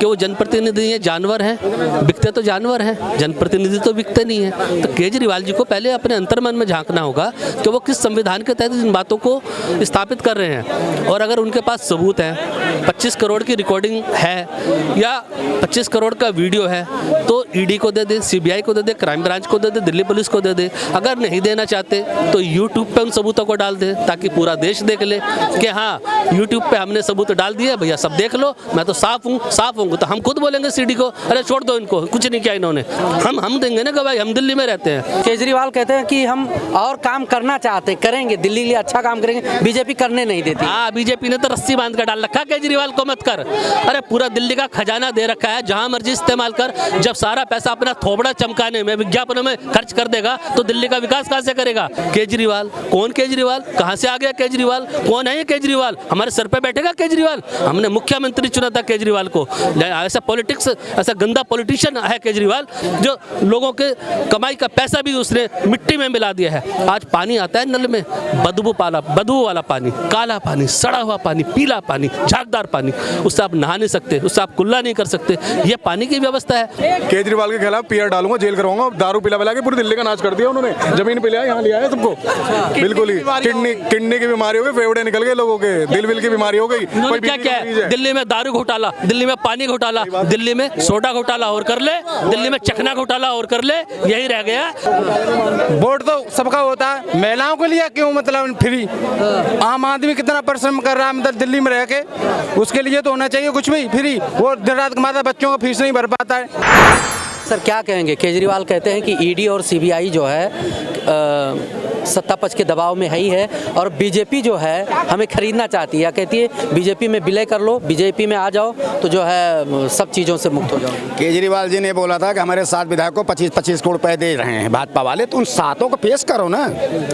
कि वो जनप्रतिनिधि हैं, जानवर हैं, बिकते तो जानवर हैं, जनप्रतिनिधि तो बिकते नहीं हैं। तो केजरीवाल जी को पहले अपने अंतर्मन में झांकना होगा कि वो किस संविधान के तहत इन बातों को स्थापित कर रहे हैं। और अगर उनके पास सबूत है, 25 करोड़ की रिकॉर्डिंग है या 25 करोड़ का वीडियो है, तो ईडी को दे दे, सीबीआई को दे दे, क्राइम ब्रांच को दे दे, दिल्ली पुलिस को दे दे। अगर नहीं देना चाहते तो यूट्यूब पे उन सबूतों को डाल दे, ताकि पूरा देश देख ले कि हाँ, यूट्यूब पे हमने सबूत डाल दिए, भैया सब देख लो, मैं तो साफ हूँ। साफ होंगे तो हम खुद बोलेंगे सीडी को, अरे छोड़ दो इनको, कुछ नहीं किया इन्होंने। हम देंगे ना गवाही, हम दिल्ली में रहते हैं। केजरीवाल कहते हैं कि हम और काम करना चाहते, करेंगे, दिल्ली के लिए अच्छा काम करेंगे, बीजेपी करने नहीं देती। हाँ, बीजेपी ने तो रस्सी बांध कर डाल रखा, केजरीवाल को मत कर। अरे पूरा दिल्ली का खजाना दे रखा है, जहां मर्जी इस्तेमाल कर। जब सारा पैसा अपना थोबड़ा चमकाने में, विज्ञापनों में खर्च कर देगा तो दिल्ली का विकास कहां से करेगा? केजरीवाल कौन? केजरीवाल कहां से आ गया? केजरीवाल कौन है? ये केजरीवाल हमारे सर पे बैठेगा? केजरीवाल हमने मुख्यमंत्री चुना था केजरीवाल को। ऐसा पॉलिटिक्स, ऐसा गंदा पॉलिटिशियन है केजरीवाल, जो लोगों के कमाई का पैसा भी उसने मिट्टी में मिला दिया है। आज पानी आता है नल में, बदबू वाला पानी, काला पानी, सड़ा हुआ पानी, पीला पानी, झागदार पानी, उससे आप नहा नहीं सकते, उससे आप कुल्ला नहीं कर सकते। ये पानी की व्यवस्था है। केजरीवाल के खिलाफ पीआर डालूंगा, जेल करवाऊंगा। दारू पिला के पूरी दिल्ली का नाच कर दिया उन्होंने। जमीन पे लिया, यहाँ लिया है सबको, बिल्कुल ही। किडनी की बीमारी हो गई, फेफड़े निकल गए लोगों के, दिल की बीमारी हो गई। क्या है? दिल्ली में दारू घोटाला, दिल्ली में पानी घोटाला, दिल्ली में सोडा घोटाला और कर ले, दिल्ली में चखना घोटाला और कर ले, यही रह गया। वोट तो सबका होता है, महिलाओं के लिए क्यों मतलब फ्री? आम आदमी कितना परिश्रम कर रहा है मतलब दिल्ली में रह के, उसके लिए तो होना चाहिए कुछ भी फ्री। वो दिन रात कमाता, बच्चों का फीस नहीं भर पाता है। सर क्या कहेंगे? केजरीवाल कहते हैं कि ईडी और सीबीआई जो है सत्ता पक्ष के दबाव में ही है और बीजेपी जो है हमें खरीदना चाहती है, या कहती है बीजेपी में विलय कर लो, बीजेपी में आ जाओ तो जो है सब चीज़ों से मुक्त हो जाओ। केजरीवाल जी ने बोला था कि हमारे 7 विधायकों को 25-25 करोड़ रुपए दे रहे हैं भाजपा वाले, तो उन 7 को पेश करो ना।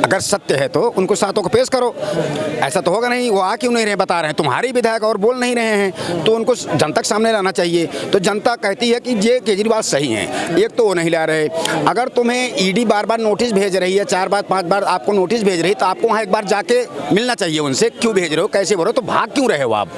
अगर सत्य है तो उनको 7 को पेश करो। ऐसा तो होगा नहीं, वो आ क्यों नहीं रहे, बता रहे हैं तुम्हारे विधायक और बोल नहीं रहे हैं, तो उनको जनता के सामने लाना चाहिए। तो जनता कहती है कि ये केजरीवाल सही हैं, एक तो वो नहीं ला रहे। अगर तुम्हें ईडी बार बार नोटिस भेज रही है, 4 बार 5 बार आपको नोटिस भेज रही है, तो आपको वहाँ एक बार जाके मिलना चाहिए उनसे। क्यों भेज रहे हो, कैसे बोल रहे हो, तो भाग क्यों रहे हो आप?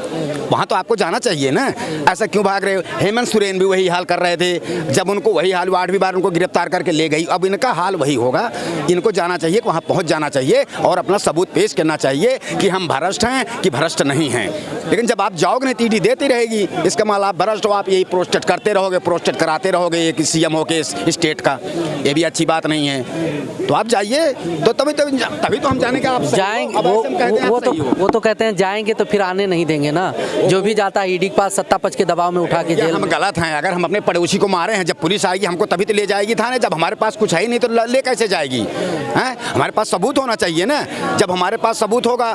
वहाँ तो आपको जाना चाहिए ना, ऐसा क्यों भाग रहे हो? हेमंत सोरेन भी वही हाल कर रहे थे, जब उनको वही हाल 8वीं बार उनको गिरफ्तार करके ले गई। अब इनका हाल वही होगा। इनको जाना चाहिए, वहाँ पहुँच जाना चाहिए और अपना सबूत पेश करना चाहिए कि हम भ्रष्ट हैं कि भ्रष्ट नहीं हैं। लेकिन जब आप जाओगे नहीं, ईडी देती रहेगी, इसका मतलब आप भ्रष्ट हो, आप यही प्रोस्टेट करते रहोगे, प्रोस्टेट कराते रहोगे एक सीएम हो के स्टेट का। ये भी अच्छी बात नहीं है। तो आप जाइए, तो तभी तो हम जाने का आप जाएंगे। वो तो कहते हैं जाएंगे तो फिर आने नहीं देंगे ना। जो भी जाता है ईडी के पास सत्ता पक्ष के दबाव में उठा के जेल। हम गलत हैं। अगर हम अपने पड़ोसी को मारे हैं, जब पुलिस आएगी हमको तभी तो ले जाएगी थाने। जब हमारे पास कुछ है ही नहीं तो ले कैसे जाएगी? हैं, हमारे पास सबूत होना चाहिए ना। जब हमारे पास सबूत होगा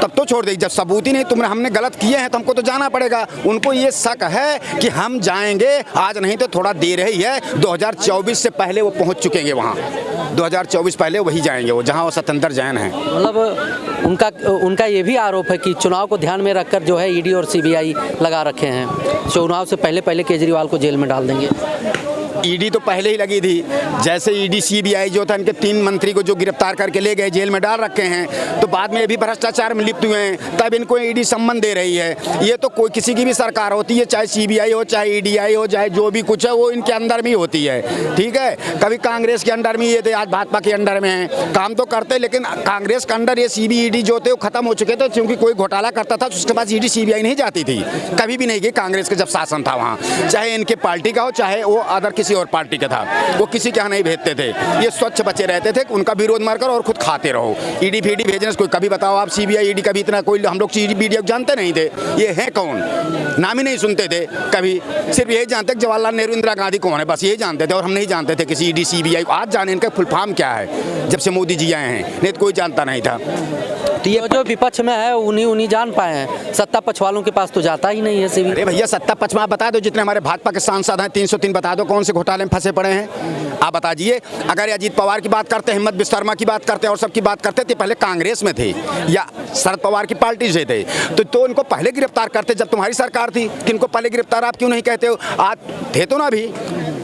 तब तो छोड़ देगी। जब सबूत ही नहीं, हमने गलत किए हैं तो हमको तो जाना पड़ेगा। उनको ये शक है कि हम जाएंगे, आज नहीं तो थोड़ा देर ही है, 2024 से पहले वो पहुंच चुकेंगे वहाँ। 2024 पहले वही जाएंगे, वो जहाँ वो स्वतंत्र जैन हैं। मतलब उनका ये भी आरोप है कि चुनाव को ध्यान में रखकर जो है ईडी और सीबीआई लगा रखे हैं, चुनाव से पहले केजरीवाल को जेल में डाल देंगे। ईडी तो पहले ही लगी थी। जैसे ईडी सीबीआई जो था, इनके 3 मंत्री को जो गिरफ्तार करके ले गए, जेल में डाल रखे हैं, तो बाद में ये भी भ्रष्टाचार में लिप्त हुए हैं, तब इनको ईडी सम्मान दे रही है। ये तो कोई किसी की भी सरकार होती है, चाहे सीबीआई हो, चाहे ईडीआई हो, चाहे जो भी कुछ है, वो इनके अंदर में होती है। ठीक है, कभी कांग्रेस के अंडर में ये थे, आज भाजपा के अंडर में है। काम तो करते, लेकिन कांग्रेस के अंडर ये सीबीईडी जो थे वो खत्म हो चुके थे, क्योंकि कोई घोटाला करता था तो उसके पास ईडी सीबीआई नहीं जाती थी, कभी भी नहीं गई। कांग्रेस का जब शासन था वहाँ, चाहे इनके पार्टी का हो, चाहे वो अदर किसी और पार्टी का था, वो किसी के यहाँ नहीं भेजते थे। ये स्वच्छ बचे रहते थे, उनका विरोध मार कर और खुद खाते रहो। ईडी फीडी भेजने से कोई, कभी बताओ आप सीबीआई ईडी कभी इतना कोई, हम लोग ईडी जानते नहीं थे, ये है कौन, नाम ही नहीं सुनते थे कभी। सिर्फ यही जानते थे जवाहरलाल नेहरू, इंदिरा गांधी कौन है, बस यही जानते थे। और हम नहीं जानते थे किसी ईडी सीबीआई। आज जाने इनका फुल फॉर्म क्या है, जब से मोदी जी आए हैं, नहीं तो कोई जानता नहीं था। तो ये जो विपक्ष में है उन्हीं जान पाए हैं, सत्ता पक्ष वालों के पास तो जाता ही नहीं है सीबीआई। अरे भैया, सत्ता पक्ष में आप बता दो, जितने हमारे भाजपा के सांसद हैं 303 बता दो कौन से घोटाले में फंसे पड़े हैं, आप बता दीजिए। अगर अजीत पवार की बात करते, हिम्मत विश्वकर्मा की बात करते और सबकी बात करते थे, पहले कांग्रेस में थे या शरद पवार की पार्टी से थे, तो उनको पहले गिरफ्तार करते जब तुम्हारी सरकार थी। किनको पहले गिरफ्तार आप क्यों नहीं कहते हो? आज थे तो ना, अभी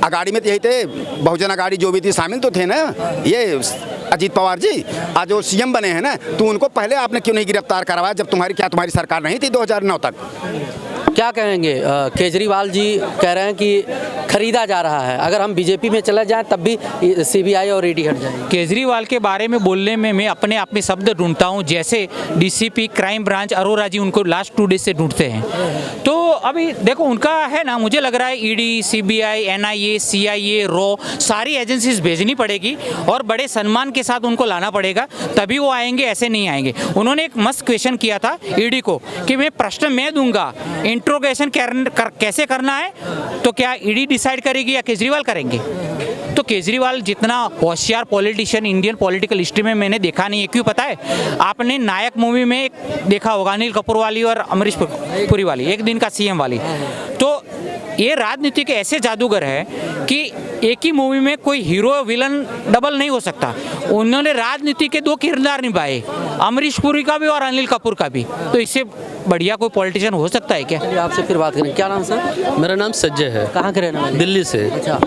अगाड़ी में यही थे, बहुजन अगाड़ी जो भी थी शामिल तो थे ना ये अजीत पवार जी। आज जो सीएम बने हैं ना, तो उनको पहले आपने क्यों नहीं गिरफ्तार करवाया, जब तुम्हारी सरकार नहीं थी 2009 तक? क्या कहेंगे? केजरीवाल जी कह रहे हैं कि खरीदा जा रहा है, अगर हम बीजेपी में चले जाएं तब भी सीबीआई और ईडी हट जाएगी। केजरीवाल के बारे में बोलने में मैं अपने आप में शब्द ढूंढता हूं, जैसे डीसीपी क्राइम ब्रांच अरोरा जी उनको लास्ट 2 डेज से ढूंढते हैं। तो अभी देखो उनका है ना, मुझे लग रहा है ED, CBI, NIA, CIA, raw सारी एजेंसीज भेजनी पड़ेगी और बड़े सम्मान के साथ उनको लाना पड़ेगा, तभी वो आएंगे, ऐसे नहीं आएंगे। उन्होंने एक मस्त क्वेश्चन किया था ईडी को कि मैं प्रश्न मैं दूंगा, इंट्रोगेशन कैसे करना है, तो क्या ईडी डिसाइड करेगी या केजरीवाल करेंगे? तो केजरीवाल जितना होशियार पॉलिटिशियन इंडियन पॉलिटिकल हिस्ट्री में मैंने देखा नहीं है। क्यों पता है? आपने नायक मूवी में देखा होगा, अनिल कपूर वाली और अमरीश पुरी वाली, एक दिन का सीएम वाली। तो ये राजनीति के ऐसे जादूगर है कि एक ही मूवी में कोई हीरो विलन डबल नहीं हो सकता। उन्होंने राजनीति के 2 किरदार निभाए, अमरीश पुरी का भी और अनिल कपूर का भी। तो इससे बढ़िया कोई पॉलिटिशियन हो सकता है क्या? चलिए आपसे फिर बात करें। क्या नाम सर? मेरा नाम संजय है। कहाँ के रहने वाले? दिल्ली से। अच्छा,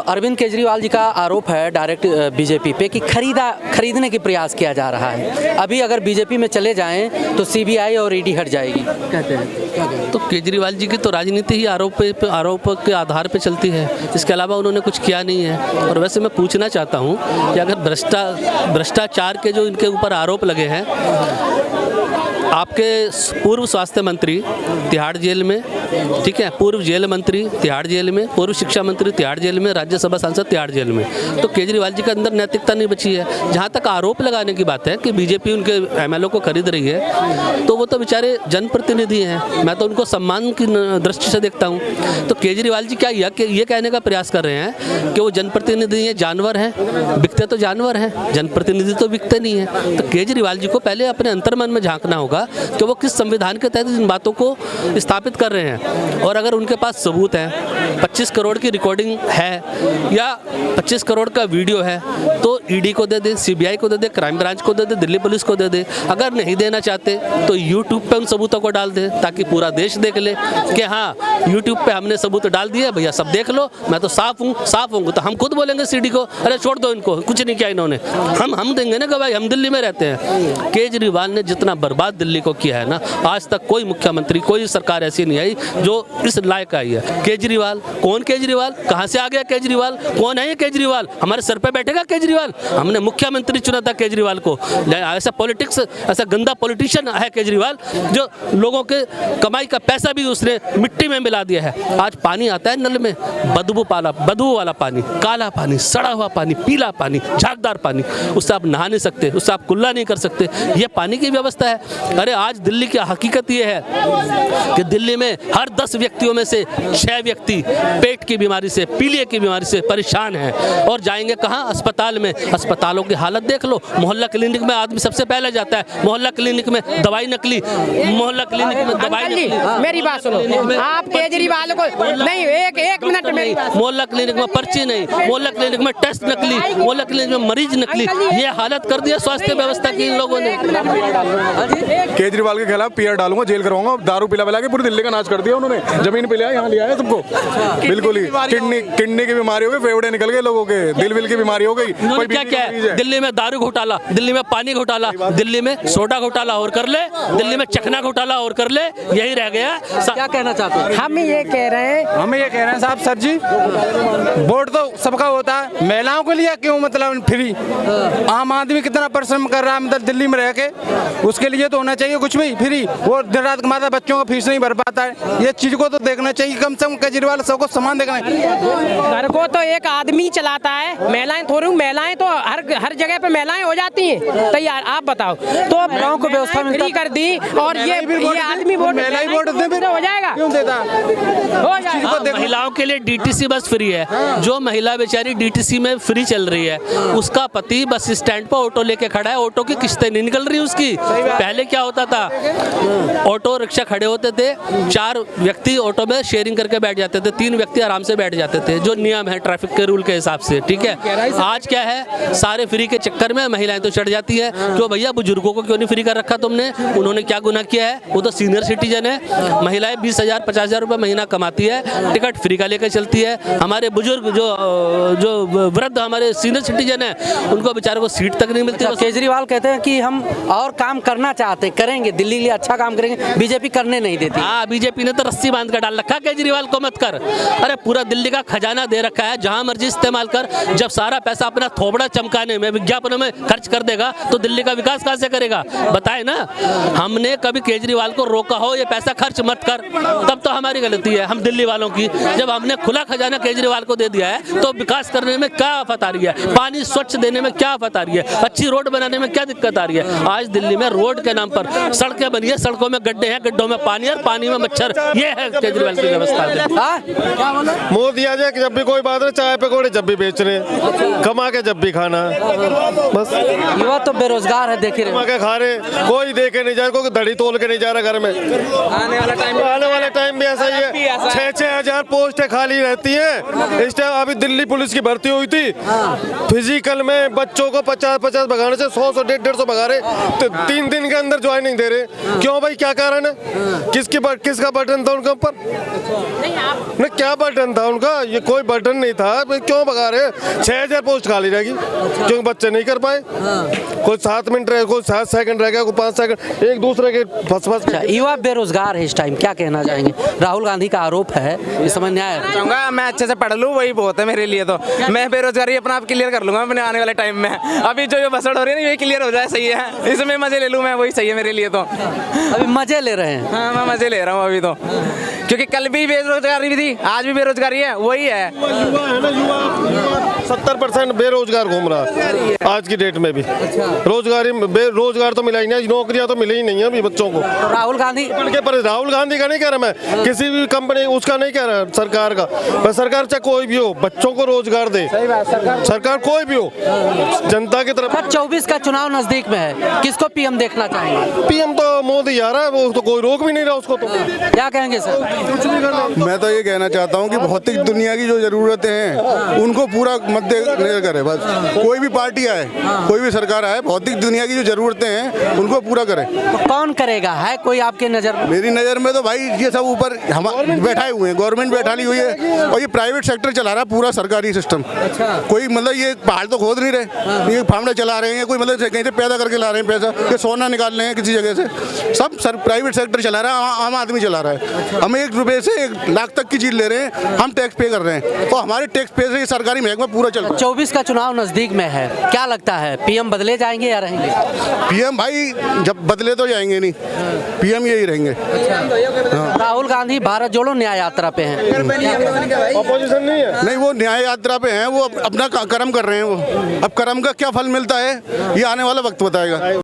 अरविंद केजरीवाल जी का आरोप है डायरेक्ट बीजेपी पे कि खरीदने की प्रयास किया जा रहा है। अभी अगर बीजेपी में चले जाएं तो सीबीआई और ईडी हट जाएगी, कहते हैं। क्या कहें? तो केजरीवाल जी की तो राजनीति ही आरोप के आधार पे चलती है, इसके अलावा उन्होंने कुछ किया नहीं है। और वैसे मैं पूछना चाहता हूँ कि अगर भ्रष्टाचार के जो इनके ऊपर आरोप लगे हैं, आपके पूर्व स्वास्थ्य मंत्री तिहाड़ जेल में, ठीक है, पूर्व जेल मंत्री तिहाड़ जेल में, पूर्व शिक्षा मंत्री तिहाड़ जेल में, राज्यसभा सांसद तिहाड़ जेल में, तो केजरीवाल जी के अंदर नैतिकता नहीं बची है। जहाँ तक आरोप लगाने की बात है कि बीजेपी उनके एमएलए को खरीद रही है, तो वो तो बेचारे जनप्रतिनिधि हैं, मैं तो उनको सम्मान की दृष्टि से देखता हूँ। तो केजरीवाल जी क्या ये कहने का प्रयास कर रहे हैं कि वो जनप्रतिनिधि हैं, जानवर हैं, बिकते तो जानवर हैं, जनप्रतिनिधि तो बिकते नहीं हैं। तो केजरीवाल जी को पहले अपने अंतर्मन में झांकना होगा कि वो किस संविधान के तहत इन बातों को स्थापित कर रहे हैं। और अगर उनके पास सबूत है, 25 करोड़ की रिकॉर्डिंग है या 25 करोड़ का वीडियो है, तो ईडी को दे दे, सीबीआई को दे दे, क्राइम ब्रांच को दे दे, दिल्ली पुलिस को दे दे। अगर नहीं देना चाहते तो यूट्यूब पे उन सबूतों को डाल दे, ताकि पूरा देश देख ले कि हाँ, यूट्यूब पे हमने सबूत डाल दिए, भैया सब देख लो, मैं तो साफ हूँ। तो हम खुद बोलेंगे सीडी को, अरे छोड़ दो इनको, कुछ नहीं किया इन्होंने, हम देंगे ना कि भाई हम दिल्ली में रहते हैं। केजरीवाल ने जितना बर्बाद दिल्ली को किया है ना, आज तक कोई मुख्यमंत्री, कोई सरकार ऐसी नहीं आई जो इस लायक आई है। केजरीवाल कौन? केजरीवाल कहाँ से आ गया? केजरीवाल कौन है? ये केजरीवाल हमारे सर पे बैठेगा? केजरीवाल हमने मुख्यमंत्री चुना था केजरीवाल को। ऐसा पॉलिटिक्स, ऐसा गंदा पॉलिटिशियन है केजरीवाल, जो लोगों के कमाई का पैसा भी उसने मिट्टी में मिला दिया है। आज पानी आता है नल में, बदबू वाला पानी, काला पानी, सड़ा हुआ पानी, पीला पानी, झागदार पानी, उससे आप नहा नहीं सकते, उससे आप कुल्ला नहीं कर सकते। ये पानी की व्यवस्था है। अरे आज दिल्ली की हकीकत ये है कि दिल्ली में हर 10 व्यक्तियों में से 6 व्यक्ति पेट की बीमारी से, पीलिया की बीमारी से परेशान हैं। और जाएंगे कहाँ? अस्पताल में। अस्पतालों की हालत देख लो। मोहल्ला क्लिनिक में आदमी सबसे पहले जाता है, मोहल्ला क्लिनिक में दवाई नकली, मोहल्ला क्लिनिक में दवाई नकली। मेरी बात सुनो, आप केजरीवाल को नहीं, एक मिनट, मेरी मोहल्ला क्लिनिक में पर्ची नहीं, मोहल्ला क्लिनिक में टेस्ट नकली, मोहल्ला क्लिनिक में मरीज नकली। ये हालत कर दिया स्वास्थ्य व्यवस्था की इन लोगों ने। केजरीवाल के खिलाफ पीआर डालूंगा, जेल करवाऊंगा। दारू पिला के पूरी दिल्ली का नाच कर दिया उन्होंने। जमीन पे लिया, यहाँ लिया है सबको। बिल्कुल ही किडनी की बीमारी हो गई, फेफड़े निकल गए लोगों के, दिल की बीमारी हो गई। क्या है? दिल्ली में दारू घोटाला, दिल्ली में पानी घोटाला, दिल्ली में सोडा घोटाला और कर ले, दिल्ली में चखना घोटाला और कर ले, यही रह गया। क्या कहना चाहते हैं? हम ये कह रहे हैं साहब, सर जी, वोट तो सबका होता है, महिलाओं के लिए क्यों मतलब फ्री? आम आदमी कितना परिश्रम कर रहा है मतलब दिल्ली में रह के, उसके लिए तो होना चाहिए कुछ भी फ्री। वो दिन रात कमाता, बच्चों का फीस नहीं भर पाता है। ये चीज को तो देखना चाहिए, कम से कम केजरीवाल सबको समान देखना है। घर को तो एक आदमी चलाता है, महिलाएं थोड़ी, महिलाएं तो हर जगह पे महिलाएं हो जाती हैं। तो यार आप बताओ, तो महिलाओं को व्यवस्था फ्री कर दी और ये आदमी वोट हो जाएगा, क्यों देता? हो जाएगा। महिलाओं के लिए डीटीसी बस फ्री है। जो महिला बेचारी डीटीसी में फ्री चल रही है, उसका पति बस स्टैंड पर ऑटो लेके खड़ा है, ऑटो की किस्तें नहीं निकल रही उसकी। पहले क्या होता था, ऑटो रिक्शा खड़े होते थे, 4 व्यक्ति ऑटो में शेयरिंग करके बैठ जाते थे, 3 व्यक्ति आराम से बैठ जाते थे, जो नियम है ट्रैफिक के रूल के हिसाब से, ठीक है। आज क्या है, सारे फ्री के चक्कर में महिलाएं तो चढ़ जाती है। क्यों भैया, बुजुर्गों को क्यों नहीं फ्री कर रखा तुमने? उन्होंने क्या गुनाह किया है? वो तो सीनियर सिटीजन है। महिलाएं 20,000 50,000 रुपये महीना कमाती है, टिकट फ्री का लेकर चलती है। हमारे बुजुर्ग जो जो वृद्ध हमारे सीनियर सिटीजन है उनको बेचारे को सीट तक नहीं मिलती। अच्छा, केजरीवाल कहते हैं कि हम और काम करना चाहते हैं, करेंगे, दिल्ली के लिए अच्छा काम करेंगे, बीजेपी करने नहीं देती। हाँ, बीजेपी ने तो रस्सी बांध कर डाल रखा, केजरीवाल को मत कर। अरे पूरा दिल्ली का खजाना दे रखा है, जहां मर्जी इस्तेमाल कर। जब सारा पैसा अपना थोबड़ा चमकाने में, विज्ञापनों में खर्च कर देगा तो दिल्ली का विकास कहां से करेगा? बताए ना, हमने कभी केजरीवाल को रोका हो ये पैसा खर्च मत कर, तब तो हमारी गलती है, हम दिल्ली वालों की। जब हमने खुला खजाना केजरीवाल को दे दिया है तो विकास करने में क्या आफत आ रही है? पानी स्वच्छ देने में क्या आफत आ रही है? अच्छी रोड बनाने में क्या दिक्कत आ रही है? आज दिल्ली में रोड के नाम पर सड़कें बनी है, सड़कों में गड्ढे हैं, गड्ढों में पानी और पानी में मच्छर। ये है केजरीवाल की व्यवस्था। मोदी आ जाए कि जब भी कोई बात है, चाय पकौड़े जब भी बेच रहे हैं, कमा के जब भी खाना, बस। युवा तो बेरोजगार है, देख ही कमा रहे। के खा रहे, कोई दे के नहीं जा रहा, कोई धड़ी तोल के नहीं जा रहा घर में। आने वाला टाइम भी ऐसा ही है। 6-6 हजार पोस्टें खाली रहती हैं। इस टाइम अभी दिल्ली पुलिस की भर्ती हुई थी, फिजिकल में बच्चों को 50-50 भगाने से 100 150 भगा रहे, तो 3 दिन के अंदर ज्वाइनिंग दे रहे। क्यों भाई, क्या कारण है? किसका बटन था उनके ऊपर? नहीं, क्या बटन था उनका? ये कोई बटन नहीं था, क्यों भगा रहे? 6000 पोस्ट खाली रहेगी क्योंकि बच्चे नहीं कर पाए। कोई 7 मिनट रहे, कोई 7 सेकंड रह गया, कोई 5 सेकंड, एक दूसरे के फंस। युवा बेरोजगार है इस टाइम, क्या कहना चाहेंगे? राहुल गांधी का आरोप है, इस समय न्याय है। चाहूंगा मैं अच्छे से पढ़ लूँ, वही बहुत है मेरे लिए। तो मैं बेरोजगारी अपना आप क्लियर कर लूंगा अपने आने वाले टाइम में। अभी जो ये बसड़ हो रही है ना, ये क्लियर हो जाए, सही है, इसमें मजे ले लूँ मैं, वही सही है मेरे लिए। तो अभी मजे ले रहे हैं। हाँ, मैं मजे ले रहा हूँ अभी तो, क्योंकि कल भी बेरोजगारी भी थी, आज भी बेरोजगारी है, वही है। युवा है ना, युवा 70% बेरोजगार घूम रहा है आज की डेट में भी। रोजगार तो मिला ही नहीं, नौकरियां तो मिली ही नहीं है अभी बच्चों को। तो राहुल गांधी राहुल गांधी का नहीं कह रहा मैं, किसी भी कंपनी उसका नहीं कह रहा, सरकार का। सरकार चाहे कोई भी हो, बच्चों को रोजगार दे, सरकार कोई भी हो, जनता की तरफ। 24 का चुनाव नजदीक में है, किसको पीएम देखना चाहेंगे? पीएम तो मोदी आ रहा है, वो तो कोई रोक भी नहीं रहा उसको। तो क्या कहेंगे सर? मैं तो ये कहना चाहता हूँ कि भौतिक दुनिया की जो जरूरतें हैं उनको पूरा मद्देनजर करे। बस कोई भी पार्टी आए, कोई भी सरकार आए, भौतिक दुनिया की जो जरूरतें हैं उनको पूरा करे। तो कौन करेगा? है कोई आपके नजर में? मेरी नज़र में तो भाई ये सब ऊपर हम बैठाए हुए हैं, गवर्नमेंट बैठा ली हुई है और ये प्राइवेट सेक्टर चला रहा है पूरा सरकारी सिस्टम। कोई मतलब ये पहाड़ तो खोद नहीं रहे, ये फावड़ा चला रहे हैं, कोई मतलब कहीं से पैदा करके ला रहे हैं पैसा, ये सोना निकाल रहे हैं किसी जगह से, सब प्राइवेट सेक्टर चला रहा है, आम आदमी चला रहा है। हम 1 रुपये से 1 लाख तक की चीज़ ले रहे हैं, हम टैक्स पे कर रहे हैं, तो हमारे टैक्स पे से ये सरकारी महकमा पूरा चल रहा है। 24 का चुनाव नजदीक में है, क्या लगता है पीएम बदले जाएंगे या रहेंगे? पीएम भाई जब बदले तो जाएंगे नहीं, पीएम यही रहेंगे। राहुल गांधी भारत जोड़ो न्याय यात्रा पे हैं। अपोजिशन नहीं है। नहीं, वो न्याय यात्रा पे हैं, वो अपना कर्म कर रहे हैं। वो अब कर्म का क्या फल मिलता है ये आने वाला वक्त बताएगा।